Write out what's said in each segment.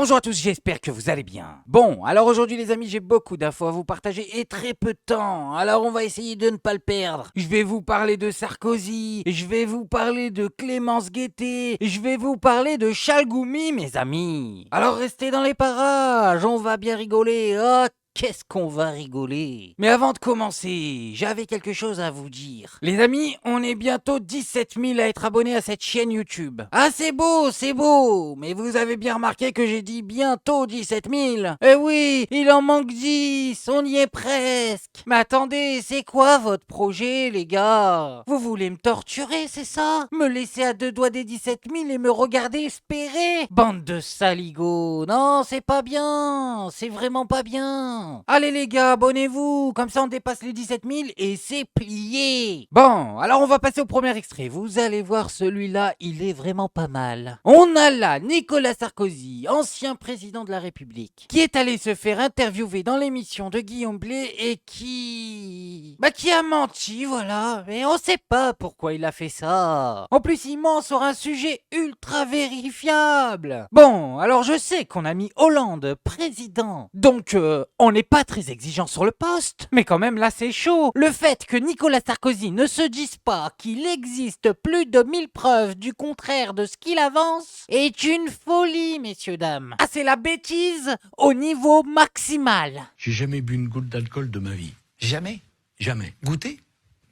Bonjour à tous, j'espère que vous allez bien. Bon, alors aujourd'hui les amis, j'ai beaucoup d'infos à vous partager et très peu de temps. Alors on va essayer de ne pas le perdre. Je vais vous parler de Sarkozy, je vais vous parler de Clémence Guettet, je vais vous parler de Chalgoumi mes amis. Alors restez dans les parages, on va bien rigoler. Oh, qu'est-ce qu'on va rigoler. Mais avant de commencer, j'avais quelque chose à vous dire. Les amis, on est bientôt 17 000 à être abonnés à cette chaîne YouTube. Ah c'est beau, mais vous avez bien remarqué que j'ai dit bientôt 17 000. Eh oui, il en manque 10, on y est presque. Mais attendez, c'est quoi votre projet les gars? Vous voulez me torturer, c'est ça? Me laisser à deux doigts des 17 000 et me regarder espérer? Bande de saligots, non c'est pas bien, c'est vraiment pas bien. Allez les gars, abonnez-vous, comme ça on dépasse les 17 000 et c'est plié. Bon, alors on va passer au premier extrait. Vous allez voir celui-là, il est vraiment pas mal. On a là Nicolas Sarkozy, ancien président de la République, qui est allé se faire interviewer dans l'émission de Guillaume Blé et qui a menti, voilà. Mais on sait pas pourquoi il a fait ça. En plus, il ment sur un sujet ultra vérifiable. Bon, alors je sais qu'on a mis Hollande président, donc on n'est pas très exigeant sur le poste, mais quand même là c'est chaud. Le fait que Nicolas Sarkozy ne se dise pas qu'il existe plus de 1000 preuves du contraire de ce qu'il avance est une folie, messieurs dames. Ah, c'est la bêtise au niveau maximal. J'ai jamais bu une goutte d'alcool de ma vie. Jamais. Jamais. Goûter?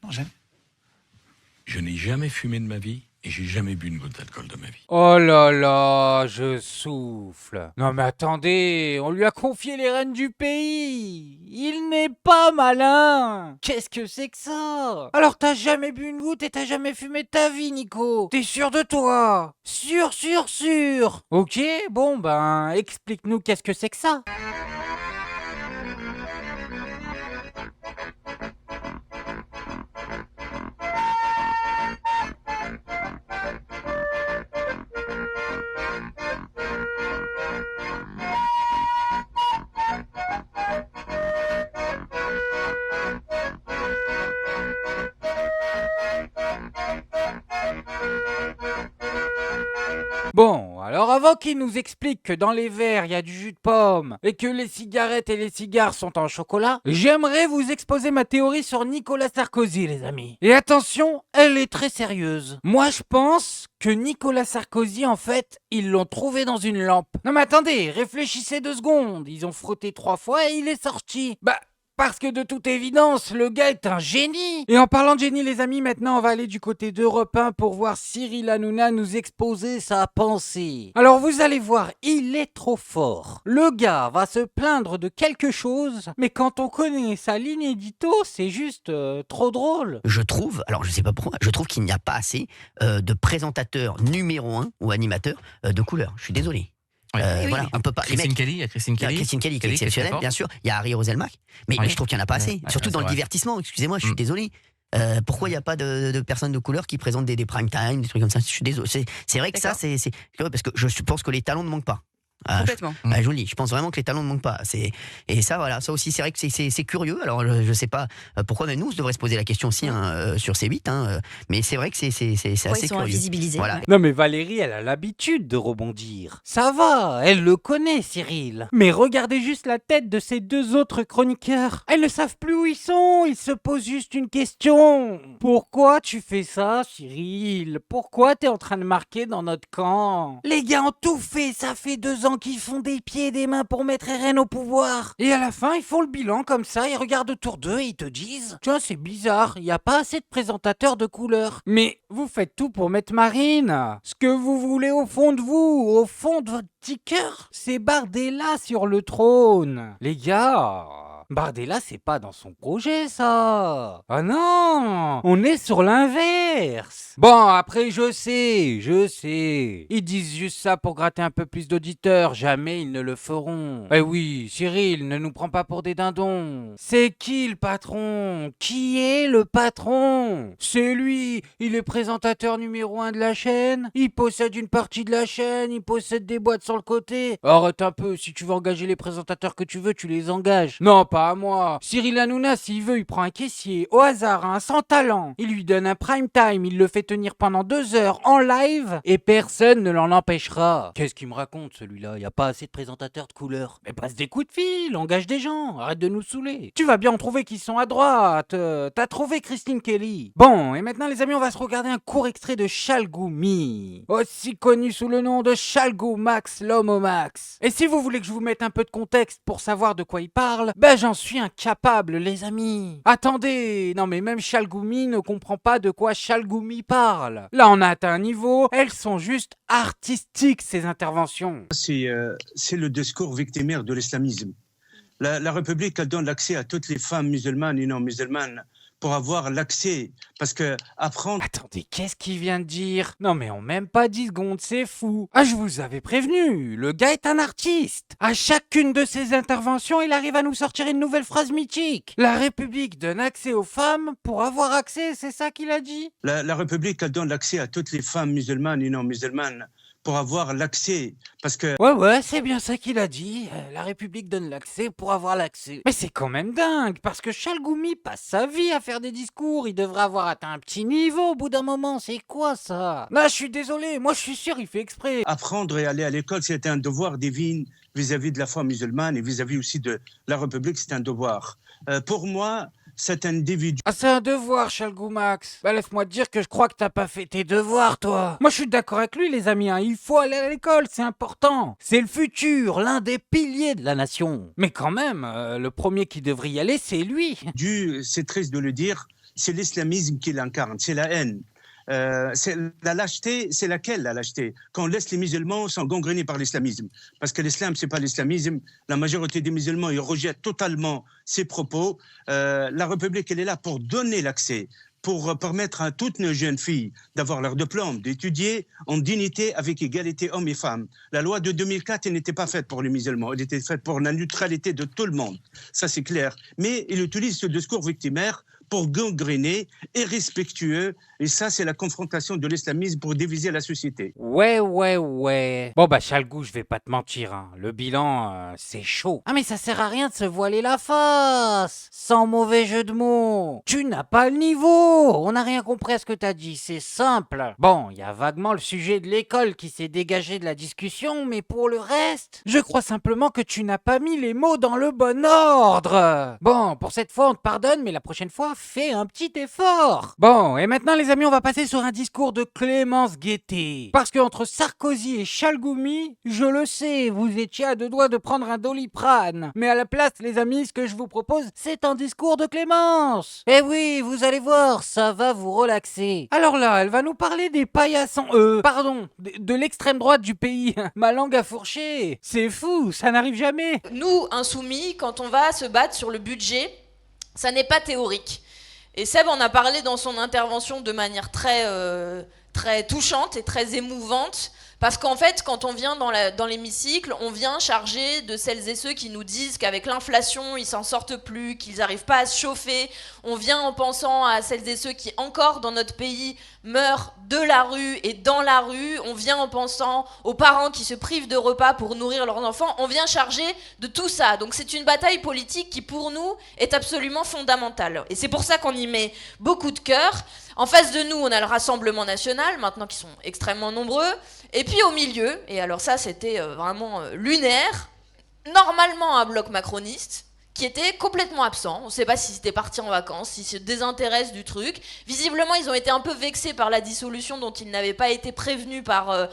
Non, jamais. Je n'ai jamais fumé de ma vie et j'ai jamais bu une goutte d'alcool de ma vie. Oh là là, je souffle. Non mais attendez, on lui a confié les rênes du pays. Il n'est pas malin. Qu'est-ce que c'est que ça? Alors t'as jamais bu une goutte et t'as jamais fumé de ta vie, Nico? T'es sûr de toi? Sûr. Ok, bon ben, explique-nous qu'est-ce que c'est que ça? Bon, alors avant qu'il nous explique que dans les verres il y a du jus de pomme et que les cigarettes et les cigares sont en chocolat, j'aimerais vous exposer ma théorie sur Nicolas Sarkozy, les amis. Et attention, elle est très sérieuse. Moi, je pense que Nicolas Sarkozy, en fait, ils l'ont trouvé dans une lampe. Non mais attendez, réfléchissez 2 secondes. Ils ont frotté 3 fois et il est sorti. Parce que de toute évidence, le gars est un génie. Et en parlant de génie, les amis, maintenant on va aller du côté d'Europe 1 pour voir Cyril Hanouna nous exposer sa pensée. Alors vous allez voir, il est trop fort. Le gars va se plaindre de quelque chose, mais quand on connaît sa ligne édito, c'est juste trop drôle. Je trouve, alors je sais pas pourquoi, je trouve qu'il n'y a pas assez de présentateurs numéro 1 ou animateurs de couleur. Je suis désolé. Voilà, on peut pas. Christine Kelly, il y a Christine Il y a Kelly. Christine Kelly qui est exceptionnelle, bien sûr. Il y a Harry Roselmack. Mais je trouve qu'il n'y en a pas assez. Ouais, Surtout c'est dans le vrai. divertissement. Excusez-moi, je suis désolé. Pourquoi il n'y a pas de personnes de couleur qui présentent des prime time, des trucs comme ça? Je suis désolé. C'est vrai que ça, c'est parce que je pense que les talents ne manquent pas. Complètement. Je vous le dis, je pense vraiment que les talents ne manquent pas. Et ça, voilà, ça aussi, c'est vrai que c'est curieux. Alors, je sais pas pourquoi, mais nous, on devrait se poser la question aussi sur C8. Mais c'est vrai que c'est assez Ils sont curieux. invisibilisés. Voilà. Ouais. Non mais Valérie, elle a l'habitude de rebondir. Ça va, elle le connaît, Cyril. Mais regardez juste la tête de ces 2 autres chroniqueurs. Elles ne savent plus où ils sont, ils se posent juste une question. Pourquoi tu fais ça, Cyril? Pourquoi t'es en train de marquer dans notre camp? Les gars ont tout fait, ça fait 2 ans qu'ils font des pieds et des mains pour mettre RN au pouvoir. Et à la fin, ils font le bilan comme ça, ils regardent autour d'eux et ils te disent: tiens, c'est bizarre, il n'y a pas assez de présentateurs de couleur. Mais vous faites tout pour mettre Marine. Ce que vous voulez au fond de vous, au fond de votre petit cœur, c'est Bardella sur le trône. Les gars, Bardella, c'est pas dans son projet, ça. Ah non, on est sur l'inverse. Bon, après, je sais. Ils disent juste ça pour gratter un peu plus d'auditeurs. Jamais ils ne le feront. Eh oui, Cyril, ne nous prends pas pour des dindons. C'est qui le patron? Qui est le patron? C'est lui. Il est présentateur numéro 1 de la chaîne. Il possède une partie de la chaîne. Il possède des boîtes sur le côté. Arrête un peu. Si tu veux engager les présentateurs que tu veux, tu les engages. Non, pas pas à moi. Cyril Hanouna, s'il veut, il prend un caissier, au hasard, un sans talent. Il lui donne un prime time, il le fait tenir pendant 2 heures en live, et personne ne l'en empêchera. Qu'est-ce qu'il me raconte, celui-là? Y a pas assez de présentateurs de couleur. Mais passe des coups de fil, engage des gens, arrête de nous saouler. Tu vas bien en trouver qui sont à droite. T'as trouvé Christine Kelly. Bon, et maintenant, les amis, on va se regarder un court extrait de Chalgoumi, aussi connu sous le nom de Chalgou Max l'homme au max. Et si vous voulez que je vous mette un peu de contexte pour savoir de quoi il parle, ben j'en suis incapable, les amis. Attendez, non mais même Chalgoumi ne comprend pas de quoi Chalgoumi parle. Là on a atteint un niveau, elles sont juste artistiques ces interventions. C'est le discours victimaire de l'islamisme. La République, elle donne l'accès à toutes les femmes musulmanes et non musulmanes pour avoir l'accès, parce que apprendre... Attendez, qu'est-ce qu'il vient de dire? Non mais en même pas 10 secondes, c'est fou. Ah, je vous avais prévenu, le gars est un artiste. À chacune de ses interventions, il arrive à nous sortir une nouvelle phrase mythique. La République donne accès aux femmes pour avoir accès, c'est ça qu'il a dit? La République, elle donne l'accès à toutes les femmes musulmanes et non musulmanes pour avoir l'accès, parce que... Ouais, c'est bien ça qu'il a dit. La République donne l'accès pour avoir l'accès. Mais c'est quand même dingue, parce que Chalgoumi passe sa vie à faire des discours. Il devrait avoir atteint un petit niveau au bout d'un moment. C'est quoi ça? Non, je suis désolé. Moi, je suis sûr, il fait exprès. Apprendre et aller à l'école, c'est un devoir divin vis-à-vis de la foi musulmane et vis-à-vis aussi de la République, c'est un devoir. Pour moi, cet individu... Ah, c'est un devoir, Chalgoumax. Bah, laisse-moi te dire que je crois que t'as pas fait tes devoirs, toi. Moi, je suis d'accord avec lui, les amis. Il faut aller à l'école, c'est important. C'est le futur, l'un des piliers de la nation. Mais quand même, le premier qui devrait y aller, c'est lui. C'est triste de le dire, c'est l'islamisme qui l'incarne, c'est la haine. C'est la lâcheté, c'est laquelle la lâcheté? Quand on laisse les musulmans s'engangréner par l'islamisme. Parce que l'islam, c'est pas l'islamisme. La majorité des musulmans, ils rejettent totalement ces propos. La République, elle est là pour donner l'accès, pour permettre à toutes nos jeunes filles d'avoir leur diplôme, d'étudier en dignité avec égalité hommes et femmes. La loi de 2004, elle n'était pas faite pour les musulmans, elle était faite pour la neutralité de tout le monde. Ça, c'est clair. Mais il utilise ce discours victimaire pour gangréner, irrespectueux, et ça, c'est la confrontation de l'islamisme pour diviser la société. Ouais. Bon bah Chalgou, je vais pas te mentir, hein. Le bilan, c'est chaud. Ah mais ça sert à rien de se voiler la face. Sans mauvais jeu de mots. Tu n'as pas le niveau. On n'a rien compris à ce que t'as dit, c'est simple. Bon, il y a vaguement le sujet de l'école qui s'est dégagé de la discussion, mais pour le reste, je crois simplement que tu n'as pas mis les mots dans le bon ordre. Bon, pour cette fois, on te pardonne, mais la prochaine fois, fais un petit effort. Bon, et maintenant les amis, on va passer sur un discours de Clémence Guettet. Parce que entre Sarkozy et Chalgoumi, je le sais, vous étiez à 2 doigts de prendre un Doliprane. Mais à la place, les amis, ce que je vous propose, c'est un discours de Clémence. Eh oui, vous allez voir, ça va vous relaxer. Alors là, elle va nous parler des paillassons, de l'extrême droite du pays. Ma langue a fourché. C'est fou, ça n'arrive jamais. Nous, insoumis, quand on va se battre sur le budget, ça n'est pas théorique. Et Seb en a parlé dans son intervention de manière très touchante et très émouvante, parce qu'en fait, quand on vient dans l'hémicycle, on vient chargé de celles et ceux qui nous disent qu'avec l'inflation, ils s'en sortent plus, qu'ils n'arrivent pas à se chauffer. On vient en pensant à celles et ceux qui, encore dans notre pays, meurent de la rue et dans la rue. On vient en pensant aux parents qui se privent de repas pour nourrir leurs enfants. On vient chargé de tout ça. Donc c'est une bataille politique qui, pour nous, est absolument fondamentale. Et c'est pour ça qu'on y met beaucoup de cœur. En face de nous, on a le Rassemblement national, maintenant qui sont extrêmement nombreux. Et puis au milieu, et alors ça c'était vraiment lunaire, normalement un bloc macroniste, qui était complètement absent. On ne sait pas si c'était parti en vacances, s'ils se désintéressent du truc. Visiblement, ils ont été un peu vexés par la dissolution dont ils n'avaient pas été prévenus par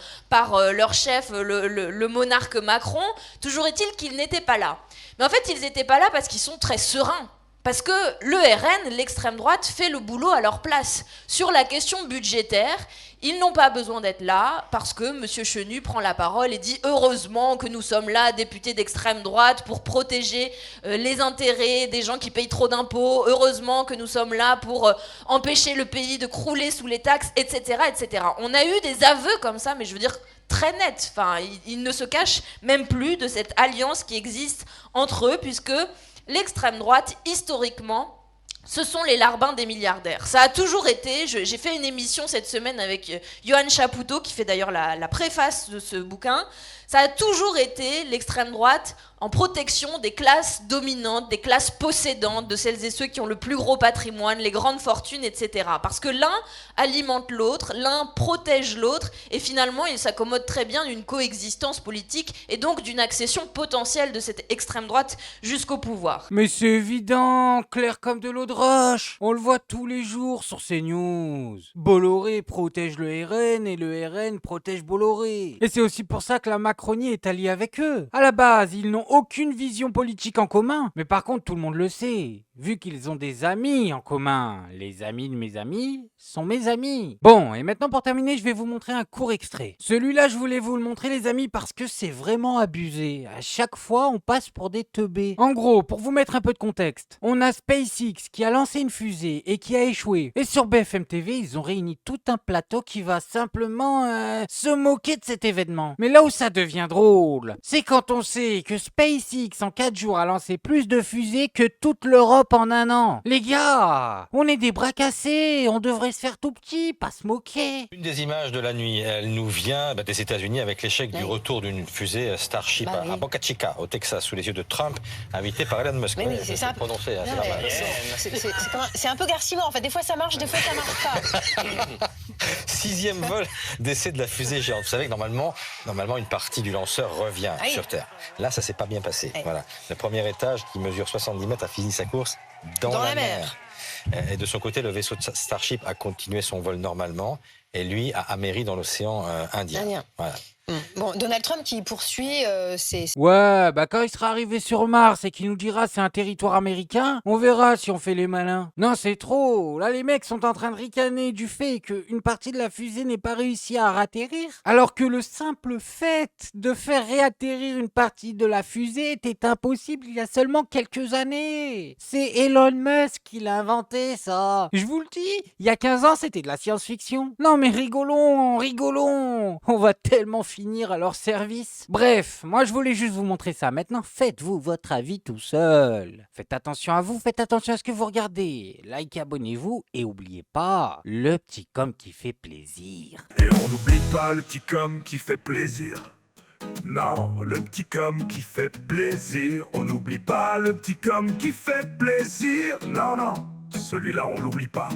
leur chef, le monarque Macron. Toujours est-il qu'ils n'étaient pas là. Mais en fait, ils n'étaient pas là parce qu'ils sont très sereins. Parce que le RN, l'extrême droite, fait le boulot à leur place. Sur la question budgétaire, ils n'ont pas besoin d'être là parce que M. Chenu prend la parole et dit « Heureusement que nous sommes là, députés d'extrême droite, pour protéger les intérêts des gens qui payent trop d'impôts. Heureusement que nous sommes là pour empêcher le pays de crouler sous les taxes, etc. etc. » On a eu des aveux comme ça, mais je veux dire très nets. Enfin, ils ne se cachent même plus de cette alliance qui existe entre eux, puisque l'extrême droite, historiquement, ce sont les larbins des milliardaires. Ça a toujours été, j'ai fait une émission cette semaine avec Johan Chapoutot, qui fait d'ailleurs la préface de ce bouquin. Ça a toujours été l'extrême droite en protection des classes dominantes, des classes possédantes, de celles et ceux qui ont le plus gros patrimoine, les grandes fortunes, etc. Parce que l'un alimente l'autre, l'un protège l'autre, et finalement il s'accommode très bien d'une coexistence politique et donc d'une accession potentielle de cette extrême droite jusqu'au pouvoir. Mais c'est évident, clair comme de l'eau de roche. On le voit tous les jours sur CNews. Bolloré protège le RN et le RN protège Bolloré. Et c'est aussi pour ça que la Macronie est alliée avec eux. À la base, ils n'ont aucune vision politique en commun. Mais par contre, tout le monde le sait. Vu qu'ils ont des amis en commun. Les amis de mes amis sont mes amis. Bon, et maintenant pour terminer, je vais vous montrer un court extrait. Celui-là, je voulais vous le montrer les amis parce que c'est vraiment abusé. À chaque fois, on passe pour des teubés. En gros, pour vous mettre un peu de contexte, on a SpaceX qui a lancé une fusée et qui a échoué. Et sur BFM TV, ils ont réuni tout un plateau qui va simplement se moquer de cet événement. Mais là où ça devient drôle, c'est quand on sait que SpaceX en 4 jours a lancé plus de fusées que toute l'Europe en un an. Les gars, on est des bras cassés, on devrait se faire tout petit, pas se moquer. Une des images de la nuit, elle nous vient des États-Unis avec l'échec du retour d'une fusée Starship à Boca Chica, au Texas, sous les yeux de Trump, invité par Elon Musk. Mais oui, c'est ça. Prononcé, c'est pas mal. C'est un peu Garcimore, en fait. Des fois ça marche, des fois ça marche pas. 6e vol d'essai de la fusée géante. Vous savez que normalement une partie du lanceur revient sur Terre. Là, ça s'est pas bien passé. Voilà. Le premier étage, qui mesure 70 mètres, a fini sa course dans la mer. Et de son côté, le vaisseau de Starship a continué son vol normalement et lui a améri dans l'océan Indien. Voilà. Bon, Donald Trump qui poursuit ses... Ouais, bah quand il sera arrivé sur Mars et qu'il nous dira c'est un territoire américain, on verra si on fait les malins. Non, c'est trop. Là, les mecs sont en train de ricaner du fait qu'une partie de la fusée n'ait pas réussi à ratterrir, alors que le simple fait de faire réatterrir une partie de la fusée était impossible il y a seulement quelques années. C'est Elon Musk qui l'a inventé, ça. Je vous le dis, il y a 15 ans, c'était de la science-fiction. Non, mais rigolons. On va tellement finir à leur service. Bref, moi je voulais juste vous montrer ça. Maintenant, faites-vous votre avis tout seul. Faites attention à vous, faites attention à ce que vous regardez. Likez, abonnez-vous et oubliez pas, le petit com qui fait plaisir. Et on n'oublie pas le petit com qui fait plaisir. Non, le petit com qui fait plaisir. On n'oublie pas le petit com qui fait plaisir. Non, celui-là on l'oublie pas.